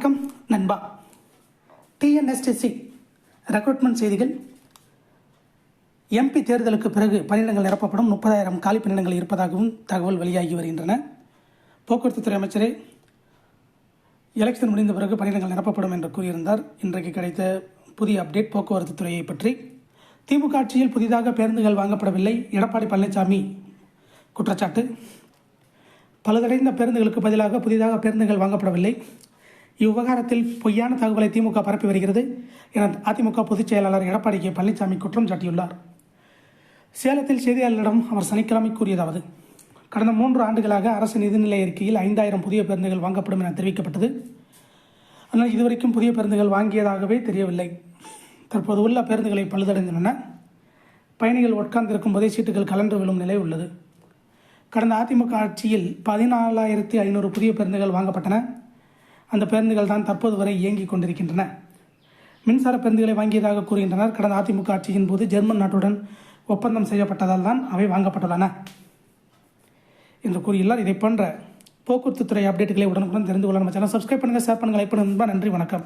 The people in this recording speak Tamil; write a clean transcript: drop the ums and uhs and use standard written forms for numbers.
வணக்கம் நண்பா. டிஎன்எஸ்டிசி ரெக்ரூட்மெண்ட் செய்திகள். எம்பி தேர்தலுக்கு பிறகு பணியிடங்கள் நிரப்பப்படும் 30,000 காலி பணியிடங்கள் இருப்பதாகவும் தகவல் வெளியாகி வருகின்றன. போக்குவரத்துத்துறை அமைச்சரே எலெக்ஷன் முடிந்த பிறகு பணியிடங்கள் நிரப்பப்படும் என்று கூறியிருந்தார். இன்றைக்கு கிடைத்த புதிய அப்டேட் போக்குவரத்து துறையை பற்றி. திமுக ஆட்சியில் புதிதாக பேருந்துகள் வாங்கப்படவில்லை, எடப்பாடி பழனிசாமி குற்றச்சாட்டு. பழுதடைந்த பேருந்துகளுக்கு பதிலாக புதிதாக பேருந்துகள் வாங்கப்படவில்லை. இவ்விவகாரத்தில் பொய்யான தகவலை திமுக பரப்பி வருகிறது என அதிமுக பொதுச் செயலாளர் எடப்பாடி பழனிசாமி குற்றம் சாட்டியுள்ளார். சேலத்தில் செய்தியாளர்களிடம் அவர் சனிக்கிழமை கூறியதாவது: கடந்த 3 ஆண்டுகளாக அரசு நிதிநிலை அறிக்கையில் 5,000 புதிய பேருந்துகள் வாங்கப்படும் என தெரிவிக்கப்பட்டது. ஆனால் இதுவரைக்கும் புதிய பேருந்துகள் வாங்கியதாகவே தெரியவில்லை. தற்போது உள்ள பேருந்துகளை பழுதடைந்துள்ளன. பயணிகள் உட்கார்ந்திருக்கும் போதே சீட்டுகள் கலன்று விழும் நிலை உள்ளது. கடந்த அதிமுக ஆட்சியில் 14,500 புதிய பேருந்துகள் வாங்கப்பட்டன. அந்த பேருந்துகள் தான் தற்போது வரை இயங்கிக் கொண்டிருக்கின்றன. மின்சார பேருந்துகளை வாங்கியதாக கூறுகின்றனர். கடந்த அதிமுக ஆட்சியின் போது ஜெர்மன் நாட்டுடன் ஒப்பந்தம் செய்யப்பட்டதால் தான் அவை வாங்கப்பட்டுள்ளன என்று கூறியுள்ளார். இதை போன்ற போக்குவரத்து துறை அப்டேட்டுகளை உடனுக்குடன் தெரிந்து கொள்ள நம்ம சேனல் சப்ஸ்கிரைப் பண்ணுங்கள், ஷேர் பண்ணுங்கள், லைக் பண்ணுங்கள். நன்றி, வணக்கம்.